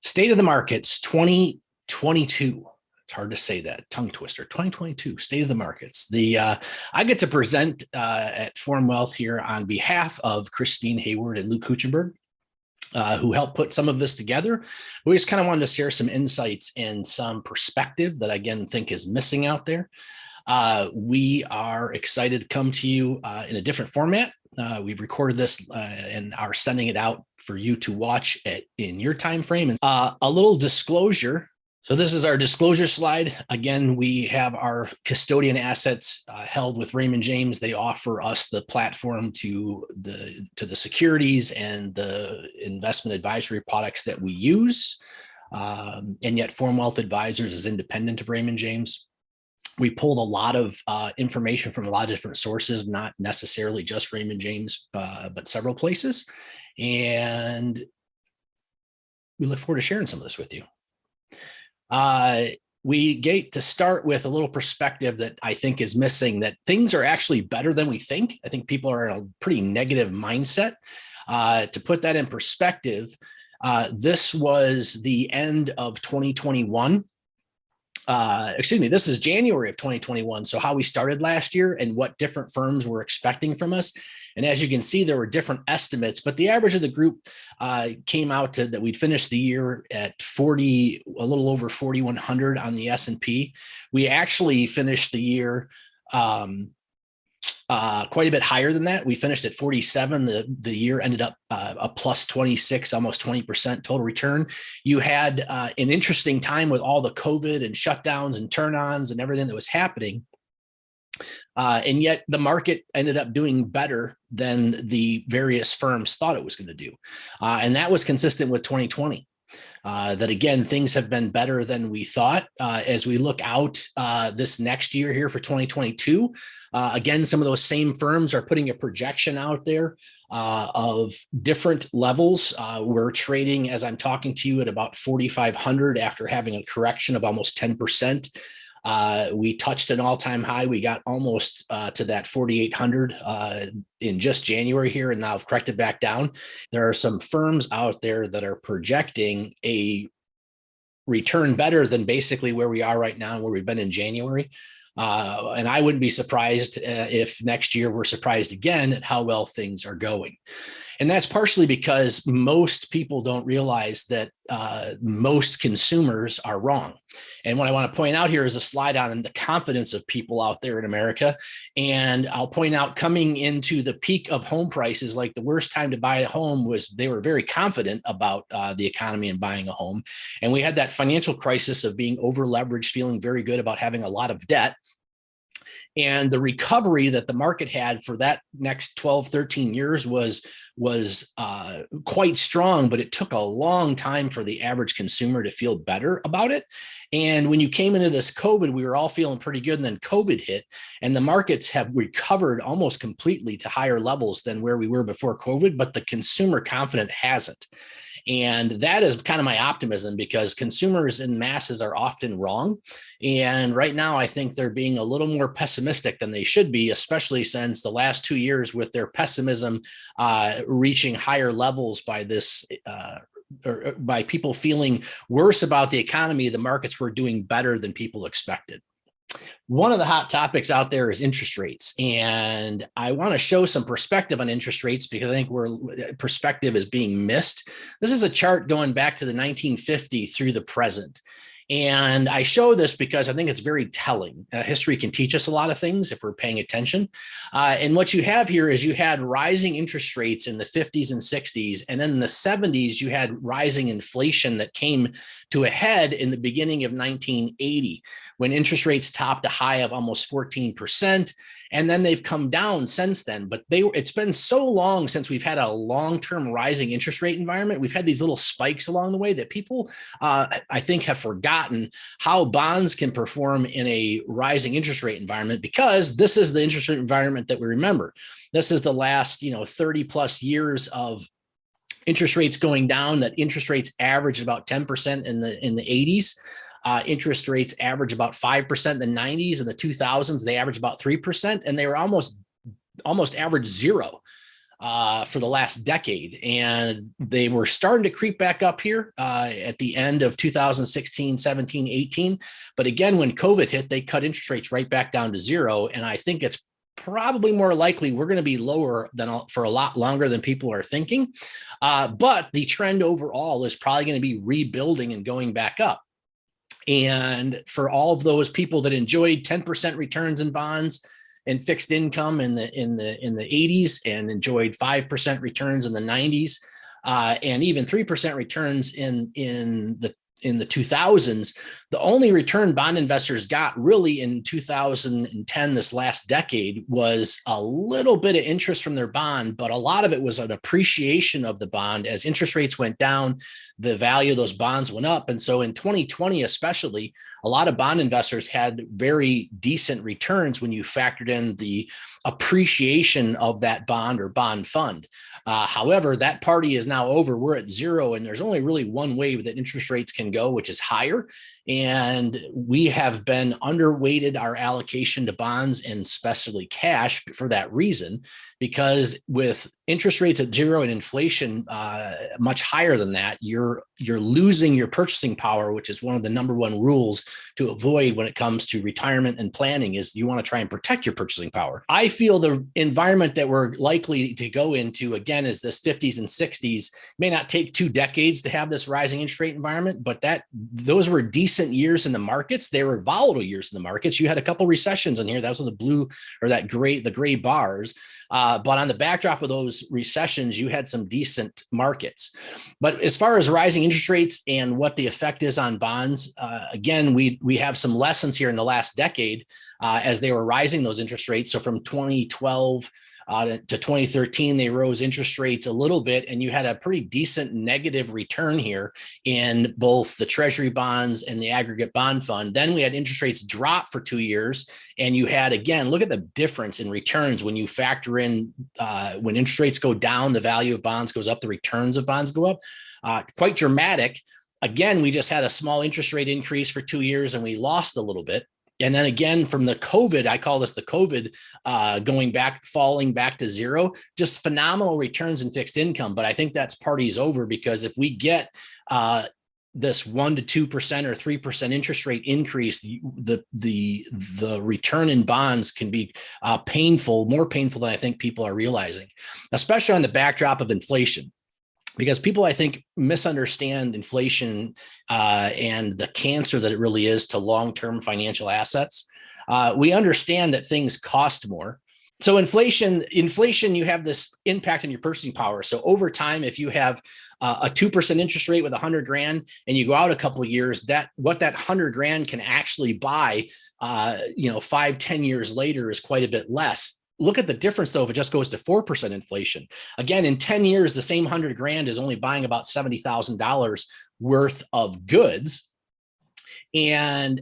State of the markets 2022. It's hard to say that, tongue twister. 2022 state of the markets. I get to present at Forum Wealth here on behalf of Christine Hayward and Luke Kuchenberg, who helped put some of this together. We just kind of wanted to share some insights and some perspective that I, again, think is missing out there. We are excited to come to you in a different format. We've recorded this and are sending it out for you to watch in your time frame. And a little disclosure. So this is our disclosure slide. Again, we have our custodian assets held with Raymond James. They offer us the platform to the securities and the investment advisory products that we use. And yet Forum Wealth Advisors is independent of Raymond James. We pulled a lot of information from a lot of different sources, not necessarily just Raymond James, but several places. And we look forward to sharing some of this with you. We get to start with a little perspective that I think is missing, that things are actually better than we think. I think people are in a pretty negative mindset. To put that in perspective, this was the end of 2021. This is January of 2021. So how we started last year and what different firms were expecting from us. And as you can see, there were different estimates, but the average of the group came out to that we'd finished the year at a little over 4,100 on the S&P. We actually finished the year quite a bit higher than that. We finished at 47. The year ended up a plus 26, almost 20% total return. You had an interesting time with all the COVID and shutdowns and turn-ons and everything that was happening. And yet the market ended up doing better than the various firms thought it was going to do. And that was consistent with 2020. That again, things have been better than we thought. As we look out this next year here for 2022, again, some of those same firms are putting a projection out there of different levels. We're trading, as I'm talking to you, at about 4,500 after having a correction of almost 10%. We touched an all-time high. We got almost to that 4,800 in just January here, and now have corrected back down. There are some firms out there that are projecting a return better than basically where we are right now and where we've been in January. And I wouldn't be surprised if next year we're surprised again at how well things are going. And that's partially because most people don't realize that most consumers are wrong. And what I want to point out here is a slide on the confidence of people out there in America. And I'll point out, coming into the peak of home prices, like the worst time to buy a home was they were very confident about the economy and buying a home. And we had that financial crisis of being over leveraged, feeling very good about having a lot of debt. And the recovery that the market had for that next 12, 13 years was quite strong, but it took a long time for the average consumer to feel better about it. And when you came into this COVID, we were all feeling pretty good. And then COVID hit, and the markets have recovered almost completely to higher levels than where we were before COVID, but the consumer confidence hasn't. And that is kind of my optimism, because consumers in masses are often wrong. And right now, I think they're being a little more pessimistic than they should be, especially since the last 2 years with their pessimism reaching higher levels by this or by people feeling worse about the economy. The markets were doing better than people expected. One of the hot topics out there is interest rates. And I want to show some perspective on interest rates, because I think perspective is being missed. This is a chart going back to the 1950 through the present. And I show this because I think it's very telling. History can teach us a lot of things if we're paying attention. And what you have here is you had rising interest rates in the 50s and 60s. And then in the 70s, you had rising inflation that came to a head in the beginning of 1980, when interest rates topped a high of almost 14%. And then they've come down since then. But it's been so long since we've had a long-term rising interest rate environment. We've had these little spikes along the way that people, I think, have forgotten how bonds can perform in a rising interest rate environment, because this is the interest rate environment that we remember. This is the last 30 plus years of interest rates going down. That interest rates averaged about 10% in the 80s. Interest rates average about 5% in the 90s. In the 2000s, they averaged about 3%, and they were almost average zero for the last decade. And they were starting to creep back up here at the end of 2016, 17, 18. But again, when COVID hit, they cut interest rates right back down to zero. And I think it's probably more likely we're going to be lower than for a lot longer than people are thinking. But the trend overall is probably going to be rebuilding and going back up. And for all of those people that enjoyed 10% returns in bonds and fixed income in the 80s and enjoyed 5% returns in the 90s, and even 3% returns in the 2000s, the only return bond investors got really in 2010, this last decade, was a little bit of interest from their bond, but a lot of it was an appreciation of the bond. As interest rates went down, the value of those bonds went up. And so in 2020, especially, a lot of bond investors had very decent returns when you factored in the appreciation of that bond or bond fund. However, that party is now over. We're at zero, and there's only really one way that interest rates can go, which is higher. And we have been underweighted our allocation to bonds and especially cash for that reason, because with interest rates at zero and inflation much higher than that, you're losing your purchasing power, which is one of the number one rules to avoid when it comes to retirement and planning. Is you want to try and protect your purchasing power. I feel the environment that we're likely to go into again is this 50s and 60s. May not take 2 decades to have this rising interest rate environment, but those were decent years in the markets. They were volatile years in the markets. You had a couple recessions in here. That was on the blue or the gray bars. But on the backdrop of those recessions, you had some decent markets. But as far as rising interest rates and what the effect is on bonds, again, we have some lessons here in the last decade as they were rising those interest rates. So from 2012 to 2013, they rose interest rates a little bit, and you had a pretty decent negative return here in both the treasury bonds and the aggregate bond fund. Then we had interest rates drop for 2 years, and you had, again, look at the difference in returns when you factor in when interest rates go down, the value of bonds goes up, the returns of bonds go up, quite dramatic. Again, we just had a small interest rate increase for 2 years, and we lost a little bit. And then again, from the COVID, I call this the COVID falling back to zero, just phenomenal returns in fixed income. But I think that's party's over, because if we get this 1% to 2% or 3% interest rate increase, the return in bonds can be more painful than I think people are realizing, especially on the backdrop of inflation. Because people, I think, misunderstand inflation and the cancer that it really is to long-term financial assets. We understand that things cost more. So inflation, you have this impact on your purchasing power. So over time, if you have a 2% interest rate with $100,000 and you go out a couple of years, what that $100,000 can actually buy, 5-10 years later is quite a bit less. Look at the difference, though, if it just goes to 4% inflation. Again, in 10 years, the same $100,000 is only buying about $70,000 worth of goods. And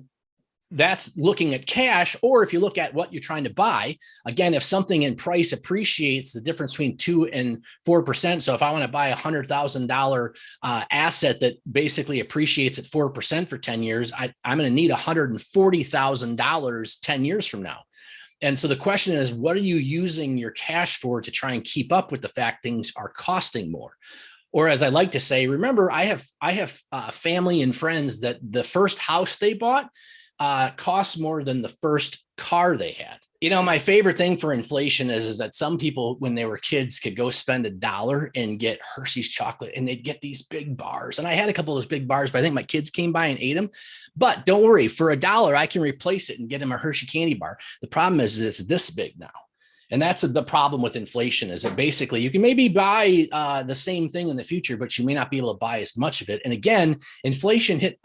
that's looking at cash. Or if you look at what you're trying to buy, again, if something in price appreciates, the difference between 2 and 4%. So if I want to buy a $100,000 asset that basically appreciates at 4% for 10 years, I'm going to need $140,000 10 years from now. And so the question is, what are you using your cash for to try and keep up with the fact things are costing more? Or as I like to say, remember, I have family and friends that the first house they bought cost more than the first car they had. My favorite thing for inflation is that some people, when they were kids, could go spend $1 and get Hershey's chocolate, and they'd get these big bars. And I had a couple of those big bars, but I think my kids came by and ate them. But don't worry, for $1, I can replace it and get them a Hershey candy bar. The problem is it's this big now. And that's the problem with inflation, is that basically you can maybe buy the same thing in the future, but you may not be able to buy as much of it. And again, inflation hit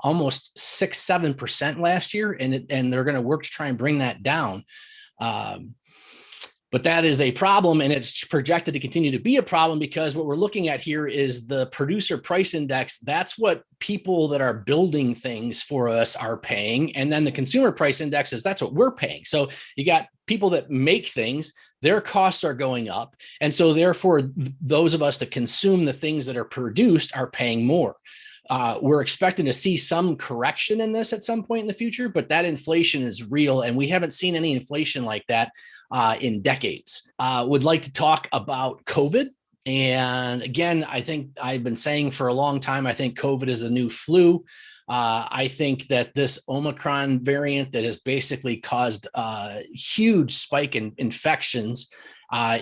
almost 6-7% last year, and they're going to work to try and bring that down. But that is a problem, and it's projected to continue to be a problem, because what we're looking at here is the producer price index. That's what people that are building things for us are paying. And then the consumer price index that's what we're paying. So you got people that make things, their costs are going up. And so therefore, those of us that consume the things that are produced are paying more. We're expecting to see some correction in this at some point in the future, but that inflation is real, and we haven't seen any inflation like that in decades. Would like to talk about COVID. And again, I think I've been saying for a long time, I think COVID is a new flu. I think that this Omicron variant that has basically caused a huge spike in infections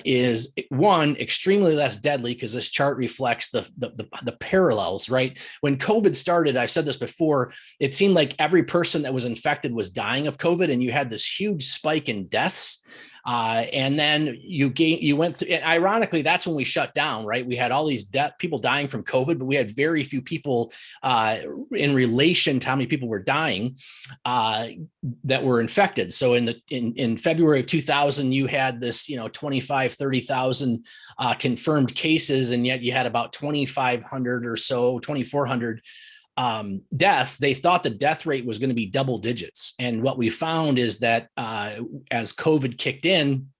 is one, extremely less deadly, because this chart reflects the parallels, right? When COVID started, I've said this before, it seemed like every person that was infected was dying of COVID, and you had this huge spike in deaths. And then you went through, and ironically, that's when we shut down, right? We had all these people dying from COVID, but we had very few people in relation to how many people were dying that were infected. So in February of 2000, you had this, 30,000 confirmed cases, and yet you had about 2,500 or so, 2,400 deaths. They thought the death rate was going to be double digits. And what we found is that as COVID kicked in,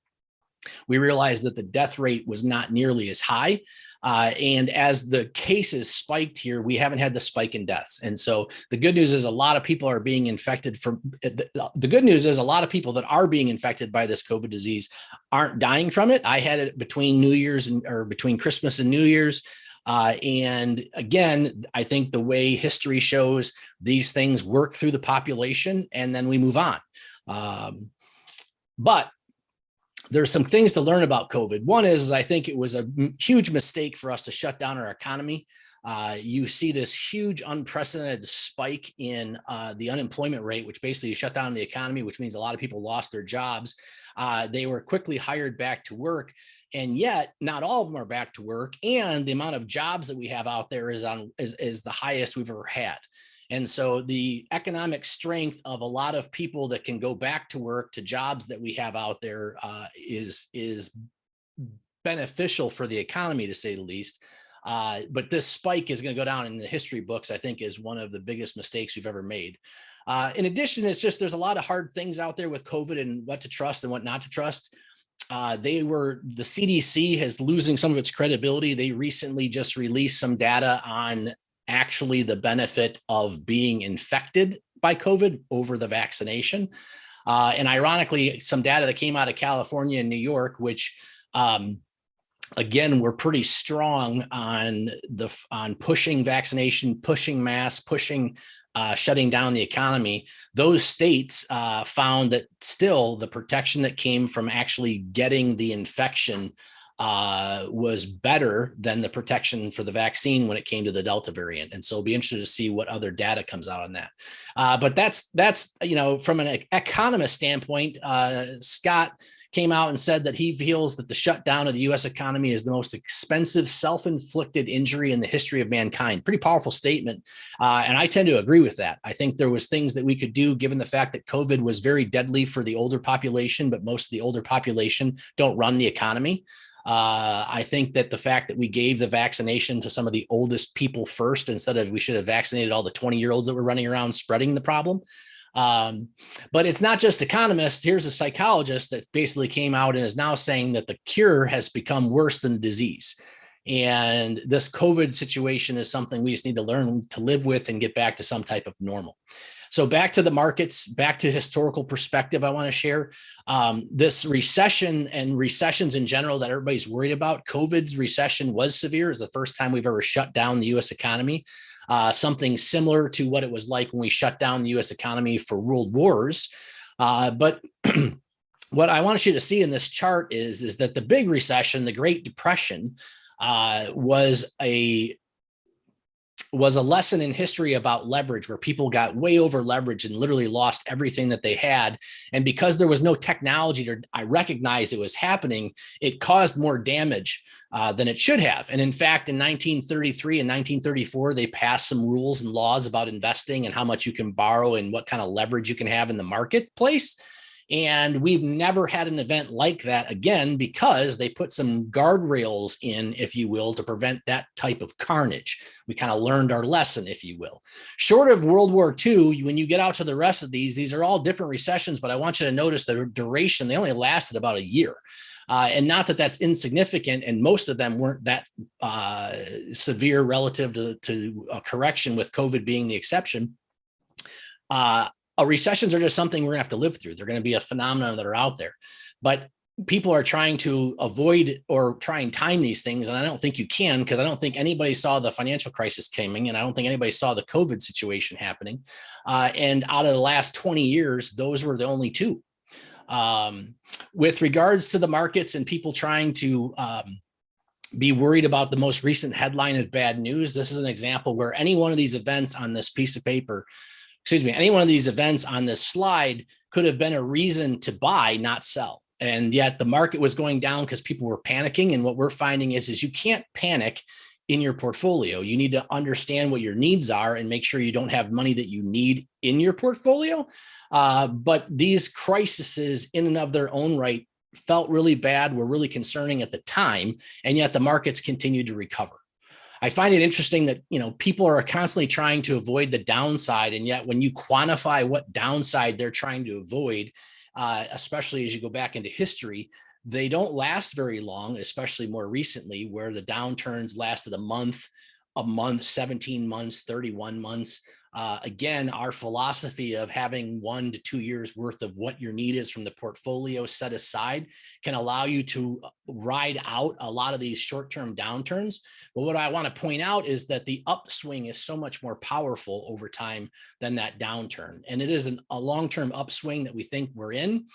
we realized that the death rate was not nearly as high. And as the cases spiked here, we haven't had the spike in deaths. And so the good news is a lot of people are being infected the good news is a lot of people that are being infected by this COVID disease aren't dying from it. I had it between between Christmas and New Year's. And again, I think the way history shows, these things work through the population and then we move on. But there's some things to learn about COVID. One is I think it was a huge mistake for us to shut down our economy. You see this huge unprecedented spike in the unemployment rate, which basically shut down the economy, which means a lot of people lost their jobs. They were quickly hired back to work, and yet not all of them are back to work. And the amount of jobs that we have out there is the highest we've ever had. And so the economic strength of a lot of people that can go back to work to jobs that we have out there is beneficial for the economy, to say the least. But this spike is going to go down in the history books, I think, is one of the biggest mistakes we've ever made. In addition, it's just there's a lot of hard things out there with COVID and what to trust and what not to trust. The CDC is losing some of its credibility. They recently just released some data on actually the benefit of being infected by COVID over the vaccination. And ironically, some data that came out of California and New York, which again, we're pretty strong on pushing vaccination, pushing masks, pushing shutting down the economy. Those states found that still the protection that came from actually getting the infection was better than the protection for the vaccine when it came to the Delta variant. And so it'll be interesting to see what other data comes out on that. But that's from an economist standpoint, Scott came out and said that he feels that the shutdown of the U.S. economy is the most expensive self-inflicted injury in the history of mankind. Pretty powerful statement. And I tend to agree with that. I think there was things that we could do given the fact that COVID was very deadly for the older population, but most of the older population don't run the economy. I think that the fact that we gave the vaccination to some of the oldest people first, instead of we should have vaccinated all the 20-year-olds that were running around spreading the problem. But it's not just economists. Here's a psychologist that basically came out and is now saying that the cure has become worse than the disease. And this COVID situation is something we just need to learn to live with and get back to some type of normal. So back to the markets, back to historical perspective, I want to share this recession and recessions in general that everybody's worried about. COVID's recession was severe. It's the first time we've ever shut down the U.S. economy. Something similar to what it was like when we shut down the U.S. economy for world wars. But what I want you to see in this chart is that the big recession, the Great Depression, was a lesson in history about leverage, where people got way over leveraged and literally lost everything that they had. And because there was no technology to recognize it was happening, it caused more damage than it should have. And in fact, in 1933 and 1934, they passed some rules and laws about investing and how much you can borrow and what kind of leverage you can have in the marketplace. And we've never had an event like that again, because they put some guardrails in, if you will, to prevent that type of carnage. We kind of learned our lesson, if you will. Short of World War II, when you get out to the rest of these are all different recessions, but I want you to notice the duration. They only lasted about a year. And not that that's insignificant, and most of them weren't that severe relative to a correction, with COVID being the exception. Recessions are just something we're gonna have to live through. They're going to be a phenomenon that are out there. But people are trying to avoid or try and time these things. And I don't think you can, because I don't think anybody saw the financial crisis coming, and I don't think anybody saw the COVID situation happening. And out of the last 20 years, those were the only two. With regards to the markets and people trying to be worried about the most recent headline of bad news, this is an example where any one of these events on this piece of paper, any one of these events on this slide could have been a reason to buy, not sell. And yet the market was going down because people were panicking. And what we're finding is you can't panic in your portfolio. You need to understand what your needs are and make sure you don't have money that you need in your portfolio. But these crises in and of their own right felt really bad, were really concerning at the time, and yet the markets continued to recover. I find it interesting that, people are constantly trying to avoid the downside, and yet when you quantify what downside they're trying to avoid, especially as you go back into history, they don't last very long, especially more recently, where the downturns lasted a month, 17 months, 31 months. Again, our philosophy of having 1 to 2 years worth of what your need is from the portfolio set aside can allow you to ride out a lot of these short-term downturns. But what I want to point out is that the upswing is so much more powerful over time than that downturn. And it is a long-term upswing that we think we're in.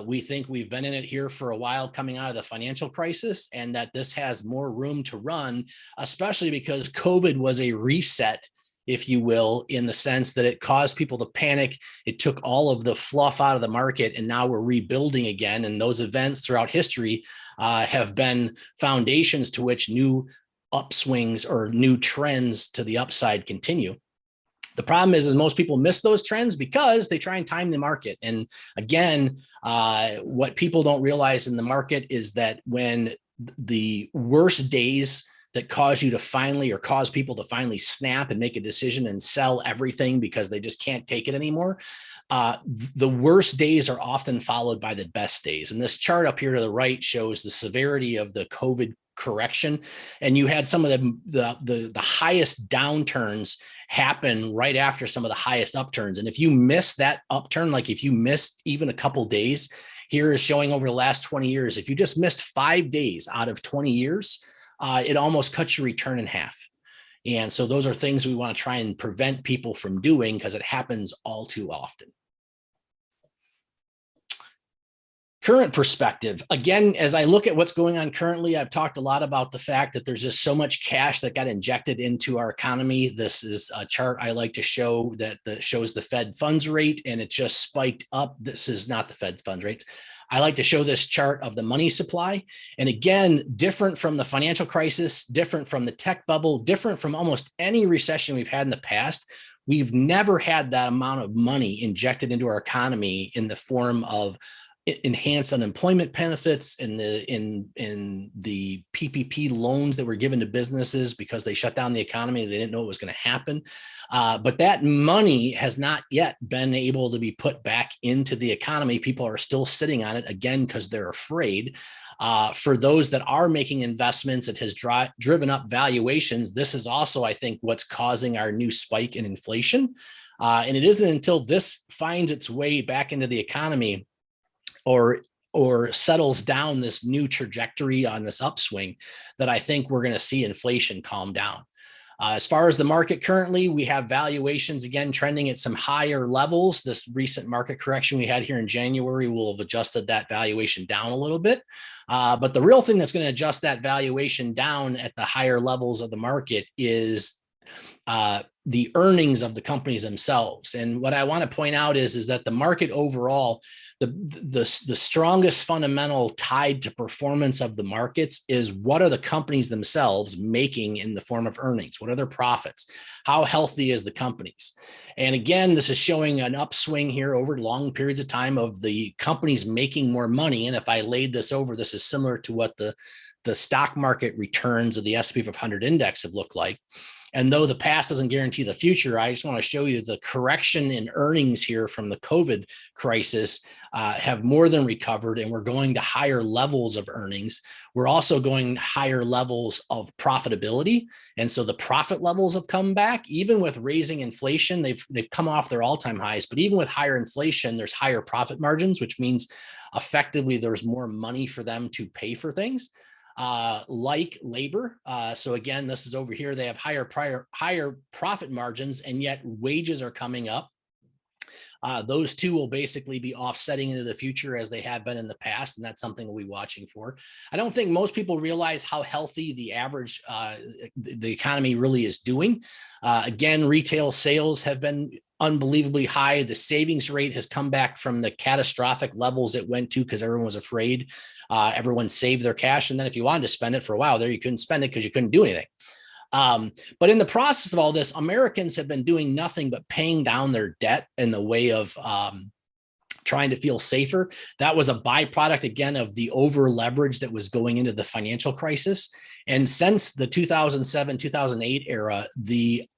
We think we've been in it here for a while coming out of the financial crisis, and that this has more room to run, especially because COVID was a reset, if you will, in the sense that it caused people to panic. It took all of the fluff out of the market, and now we're rebuilding again. And those events throughout history have been foundations to which new upswings or new trends to the upside continue. The problem is most people miss those trends because they try and time the market. And again, what people don't realize in the market is that when the worst days that cause you to finally, or cause people to finally snap and make a decision and sell everything because they just can't take it anymore, the worst days are often followed by the best days. And this chart up here to the right shows the severity of the COVID correction. And you had some of the highest downturns happen right after some of the highest upturns. And if you miss that upturn, like if you missed even a couple days, here is showing over the last 20 years, if you just missed 5 days out of 20 years, it almost cuts your return in half. And so those are things we want to try and prevent people from doing, because it happens all too often. Current perspective. Again, as I look at what's going on currently, I've talked a lot about the fact that there's just so much cash that got injected into our economy. This is a chart I like to show that shows the Fed funds rate, and it just spiked up. This is not the Fed funds rate. I like to show this chart of the money supply. And again, different from the financial crisis, different from the tech bubble, different from almost any recession we've had in the past. We've never had that amount of money injected into our economy in the form of enhanced unemployment benefits in the PPP loans that were given to businesses because they shut down the economy. They didn't know it was going to happen. But that money has not yet been able to be put back into the economy. People are still sitting on it, again, because they're afraid. For those that are making investments, it has driven up valuations. This is also, I think, what's causing our new spike in inflation. And it isn't until this finds its way back into the economy or settles down this new trajectory on this upswing that I think we're going to see inflation calm down. As far as the market currently, we have valuations again trending at some higher levels. This recent market correction we had here in January will have adjusted that valuation down a little bit. But the real thing that's going to adjust that valuation down at the higher levels of the market is the earnings of the companies themselves. And what I want to point out is that the market overall, the strongest fundamental tied to performance of the markets is what are the companies themselves making in the form of earnings? What are their profits? How healthy is the companies? And again, this is showing an upswing here over long periods of time of the companies making more money. And if I laid this over, this is similar to what the the stock market returns of the S&P 500 index have looked like. And though the past doesn't guarantee the future, I just want to show you the correction in earnings here from the COVID crisis have more than recovered, and we're going to higher levels of earnings. We're also going higher levels of profitability. And so the profit levels have come back. Even with raising inflation, they've come off their all-time highs, but even with higher inflation, there's higher profit margins, which means effectively there's more money for them to pay for things. Like labor. So again, this is over here. They have higher profit margins, and yet wages are coming up. Those two will basically be offsetting into the future as they have been in the past, and that's something we'll be watching for. I don't think most people realize how healthy the average, the economy really is doing. Again, retail sales have been unbelievably high. The savings rate has come back from the catastrophic levels it went to because everyone was afraid. Everyone saved their cash, and then if you wanted to spend it for a while there, you couldn't spend it because you couldn't do anything. But in the process of all this, Americans have been doing nothing but paying down their debt in the way of trying to feel safer. That was a byproduct, again, of the over leverage that was going into the financial crisis. And since the 2007, 2008 era, the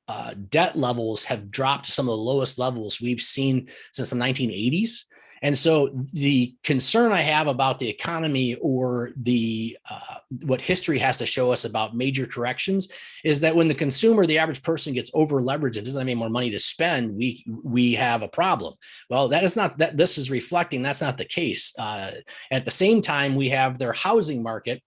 debt levels have dropped to some of the lowest levels we've seen since the 1980s. And so the concern I have about the economy, or the what history has to show us about major corrections, is that when the consumer, the average person, gets over leveraged and doesn't have any more money to spend, we have a problem. Well, that is not that this is reflecting. That's not the case. At the same time, we have their housing market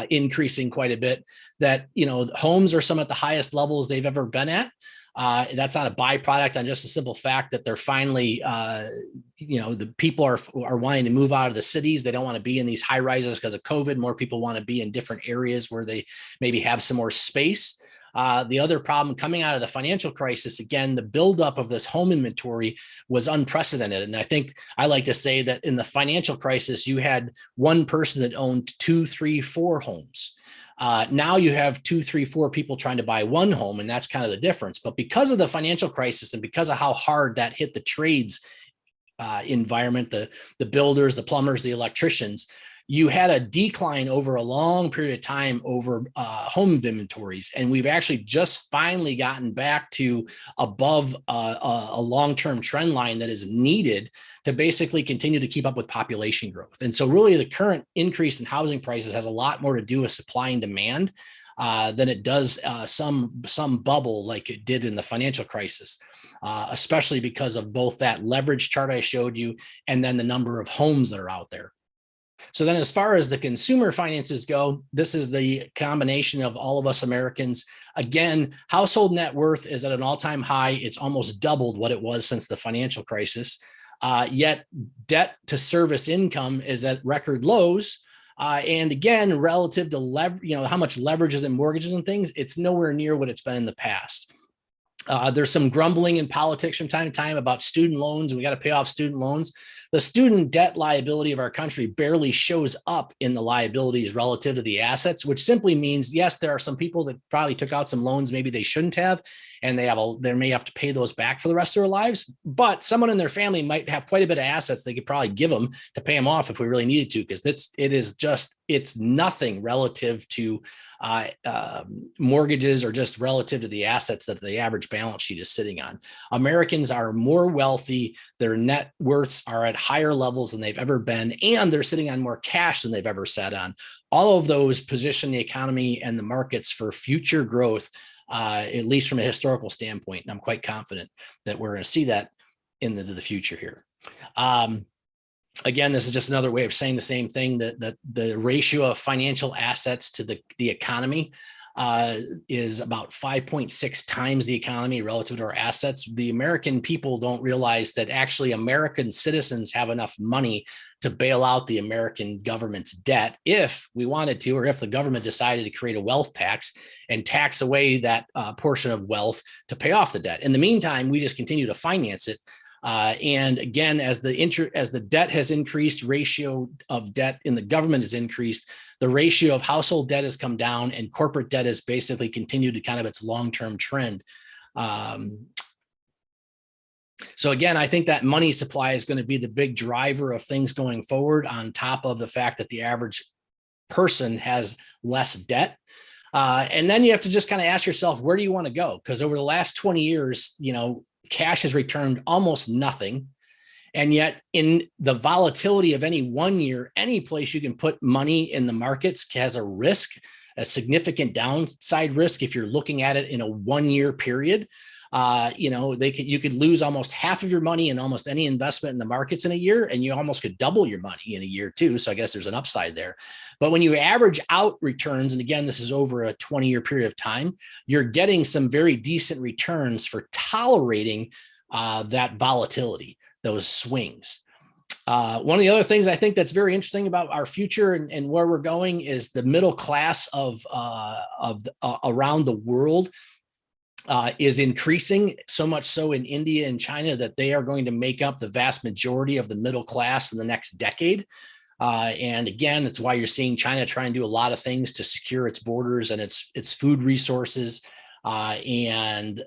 increasing quite a bit. That, you know, homes are some at the highest levels they've ever been at. That's not a byproduct on just a simple fact that they're finally, you know, the people are wanting to move out of the cities. They don't want to be in these high rises because of COVID. More people want to be in different areas where they maybe have some more space. The other problem coming out of the financial crisis, again, the buildup of this home inventory was unprecedented. And I think I like to say that in the financial crisis, you had one person that owned 2, 3, 4 homes. Now you have 2, 3, 4 people trying to buy one home, and that's kind of the difference. But because of the financial crisis and because of how hard that hit the trades environment, the builders, the plumbers, the electricians, you had a decline over a long period of time over home inventories. And we've actually just finally gotten back to above a long-term trend line that is needed to basically continue to keep up with population growth. And so really the current increase in housing prices has a lot more to do with supply and demand than it does some bubble like it did in the financial crisis, especially because of both that leverage chart I showed you and then the number of homes that are out there. So then as far as the consumer finances go, this is the combination of all of us Americans. Again, household net worth is at an all-time high. It's almost doubled what it was since the financial crisis. Yet debt to service income is at record lows. And again, relative to how much leverage is in mortgages and things, it's nowhere near what it's been in the past. There's some grumbling in politics from time to time about student loans, and we got to pay off student loans. The student debt liability of our country barely shows up in the liabilities relative to the assets, which simply means, yes, there are some people that probably took out some loans maybe they shouldn't have, and they may have to pay those back for the rest of their lives. But someone in their family might have quite a bit of assets they could probably give them to pay them off if we really needed to, because it's nothing relative to mortgages or just relative to the assets that the average balance sheet is sitting on. Americans are more wealthy. Their net worths are at higher levels than they've ever been, and they're sitting on more cash than they've ever sat on. All of those position the economy and the markets for future growth, at least from a historical standpoint. And I'm quite confident that we're going to see that into the future here. Again, this is just another way of saying the same thing, that the ratio of financial assets to the economy is about 5.6 times the economy relative to our assets. The American people don't realize that actually American citizens have enough money to bail out the American government's debt if we wanted to, or if the government decided to create a wealth tax and tax away that portion of wealth to pay off the debt. In the meantime, we just continue to finance it. And again, as the debt has increased, ratio of debt in the government has increased, the ratio of household debt has come down, and corporate debt has basically continued to kind of its long-term trend. So again, I think that money supply is going to be the big driver of things going forward, on top of the fact that the average person has less debt. And then you have to just kind of ask yourself, where do you want to go? Because over the last 20 years, cash has returned almost nothing. And yet in the volatility of any 1 year, any place you can put money in the markets has a risk, a significant downside risk. If you're looking at it in a 1 year period, you could lose almost half of your money in almost any investment in the markets in a year, and you almost could double your money in a year too. So I guess there's an upside there. But when you average out returns, and again, this is over a 20-year period of time, you're getting some very decent returns for tolerating that volatility, those swings. One of the other things I think that's very interesting about our future and where we're going is the middle class of around the world is increasing, so much so in India and China that they are going to make up the vast majority of the middle class in the next decade. And again, that's why you're seeing China try and do a lot of things to secure its borders and its food resources. That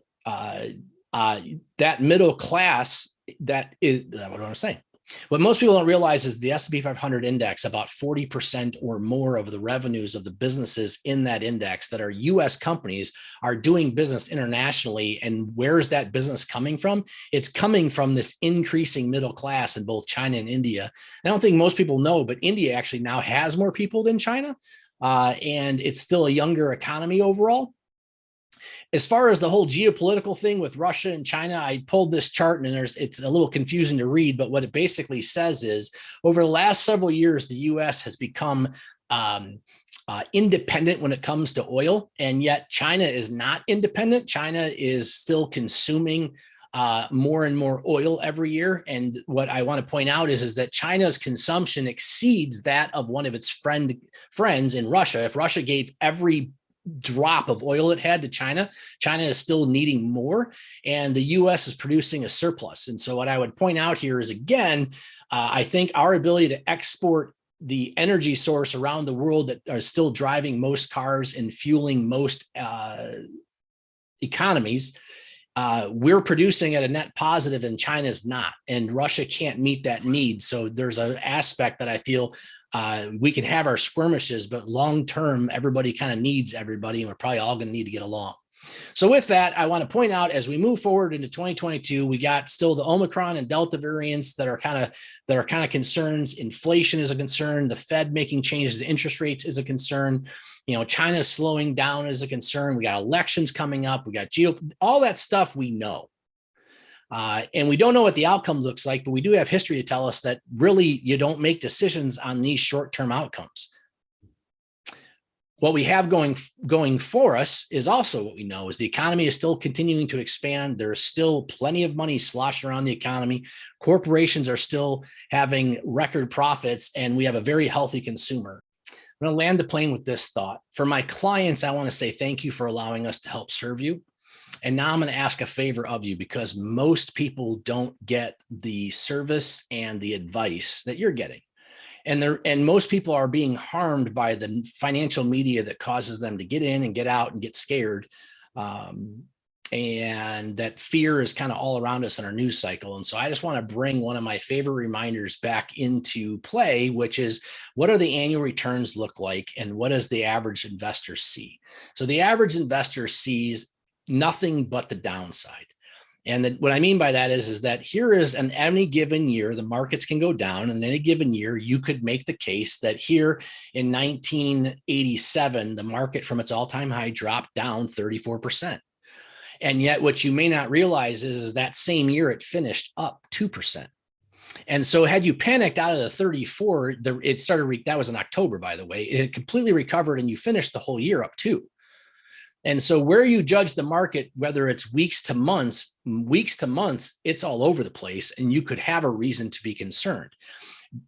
middle class, that is what I want to say. What most people don't realize is the S&P 500 index, about 40% or more of the revenues of the businesses in that index that are U.S. companies are doing business internationally. And where is that business coming from? It's coming from this increasing middle class in both China and India. I don't think most people know, but India actually now has more people than China, and it's still a younger economy overall. As far as the whole geopolitical thing with Russia and China, I pulled this chart and it's a little confusing to read, but what it basically says is over the last several years, the U.S. has become independent when it comes to oil, and yet China is not independent. China is still consuming more and more oil every year. And what I want to point out is that China's consumption exceeds that of one of its friends in Russia. If Russia gave every drop of oil it had to China, China is still needing more, and the U.S. is producing a surplus. And so what I would point out here is, again, I think our ability to export the energy source around the world that are still driving most cars and fueling most economies, we're producing at a net positive and China's not, and Russia can't meet that need. So there's an aspect that I feel we can have our skirmishes, but long-term, everybody kind of needs everybody, and we're probably all going to need to get along. So with that, I want to point out, as we move forward into 2022, we got still the Omicron and Delta variants that are kind of concerns. Inflation is a concern. The Fed making changes to interest rates is a concern. China slowing down is a concern. We got elections coming up. We got all that stuff we know. And we don't know what the outcome looks like, but we do have history to tell us that really you don't make decisions on these short-term outcomes. What we have going for us is also what we know is the economy is still continuing to expand. There's still plenty of money sloshing around the economy. Corporations are still having record profits, and we have a very healthy consumer. I'm going to land the plane with this thought. For my clients, I want to say thank you for allowing us to help serve you. And now I'm going to ask a favor of you, because most people don't get the service and the advice that you're getting. And most people are being harmed by the financial media that causes them to get in and get out and get scared. And that fear is kind of all around us in our news cycle. And so I just want to bring one of my favorite reminders back into play, which is, what are the annual returns look like, and what does the average investor see? So the average investor sees nothing but the downside. And what I mean by that is that here is an any given year, the markets can go down, and in any given year, you could make the case that here in 1987, the market from its all-time high dropped down 34%. And yet what you may not realize is that same year it finished up 2%. And so had you panicked out of the 34, it started, that was in October, by the way, it had completely recovered, and you finished the whole year up 2%. And so where you judge the market, whether it's weeks to months, it's all over the place, and you could have a reason to be concerned.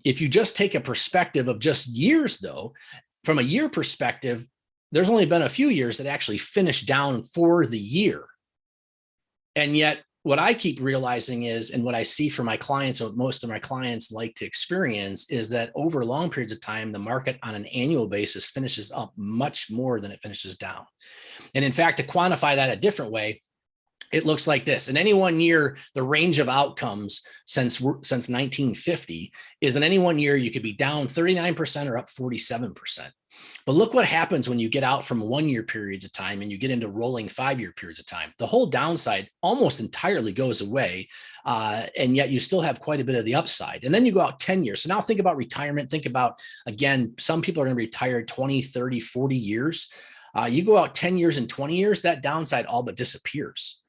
If you just take a perspective of just years, though, from a year perspective, there's only been a few years that actually finished down for the year. And yet what I keep realizing is, and what I see from my clients, what most of my clients like to experience, is that over long periods of time, the market on an annual basis finishes up much more than it finishes down. And in fact, to quantify that a different way, it looks like this. In any 1 year, the range of outcomes since 1950 is, in any 1 year, you could be down 39% or up 47%. But look what happens when you get out from 1 year periods of time and you get into rolling 5 year periods of time. The whole downside almost entirely goes away. And yet you still have quite a bit of the upside. And then you go out 10 years. So now think about retirement. Think about, again, some people are going to retire 20, 30, 40 years. You go out 10 years and 20 years, that downside all but disappears.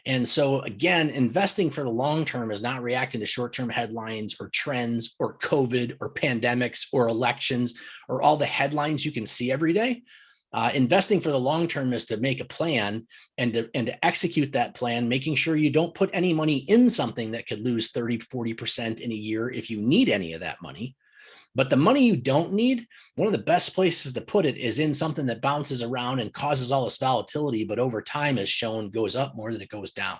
And so again, investing for the long term is not reacting to short-term headlines or trends or COVID or pandemics or elections or all the headlines you can see every day. Investing for the long term is to make a plan and to execute that plan, making sure you don't put any money in something that could lose 30, 40% in a year if you need any of that money. But the money you don't need, one of the best places to put it is in something that bounces around and causes all this volatility, but over time, as shown, goes up more than it goes down.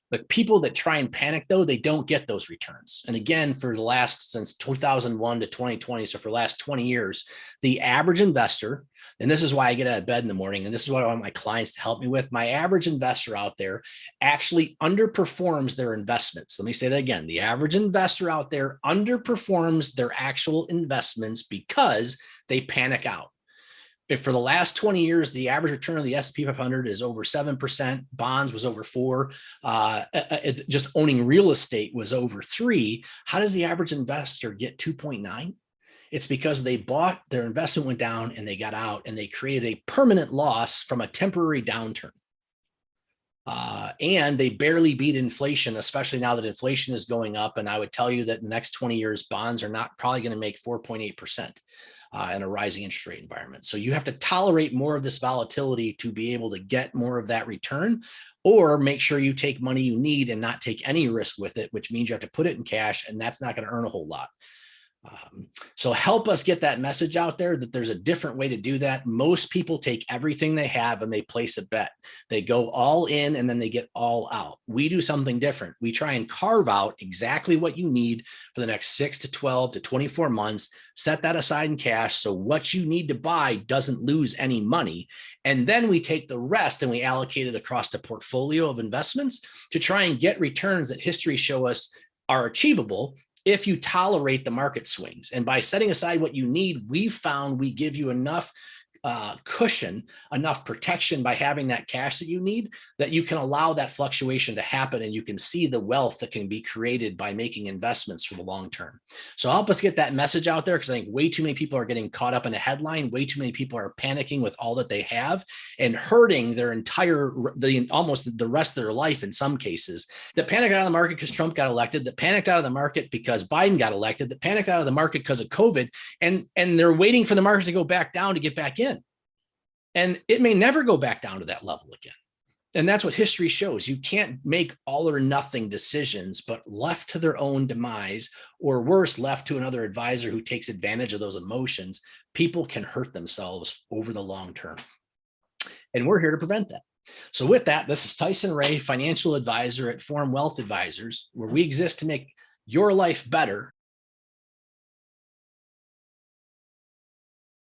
But people that try and panic, though, they don't get those returns. And again, for the last, since 2001 to 2020, so for the last 20 years, the average investor, and this is why I get out of bed in the morning, and this is what I want my clients to help me with, my average investor out there actually underperforms their investments. Let me say that again. The average investor out there underperforms their actual investments because they panic out. If for the last 20 years, the average return of the S&P 500 is over 7%, bonds was over 4%, just owning real estate was over 3%, how does the average investor get 2.9? It's because they bought, their investment went down and they got out and they created a permanent loss from a temporary downturn. And they barely beat inflation, especially now that inflation is going up. And I would tell you that in the next 20 years, bonds are not probably going to make 4.8%. In a rising interest rate environment. So you have to tolerate more of this volatility to be able to get more of that return, or make sure you take money you need and not take any risk with it, which means you have to put it in cash, and that's not going to earn a whole lot. So help us get that message out there that there's a different way to do that. Most people take everything they have and they place a bet. They go all in and then they get all out. We do something different. We try and carve out exactly what you need for the next 6 to 12 to 24 months, set that aside in cash. So what you need to buy doesn't lose any money. And then we take the rest and we allocate it across the portfolio of investments to try and get returns that history show us are achievable if you tolerate the market swings. And by setting aside what you need, we've found we give you enough cushion, enough protection by having that cash that you need, that you can allow that fluctuation to happen and you can see the wealth that can be created by making investments for the long term. So help us get that message out there, because I think way too many people are getting caught up in a headline. Way too many people are panicking with all that they have and hurting their almost the rest of their life in some cases. That panicked out of the market because Trump got elected, that panicked out of the market because Biden got elected, that panicked out of the market because of COVID, and they're waiting for the market to go back down to get back in. And it may never go back down to that level again. And that's what history shows. You can't make all or nothing decisions, but left to their own demise, or worse, left to another advisor who takes advantage of those emotions, people can hurt themselves over the long term. And we're here to prevent that. So with that, this is Tyson Ray, financial advisor at Forum Wealth Advisors, where we exist to make your life better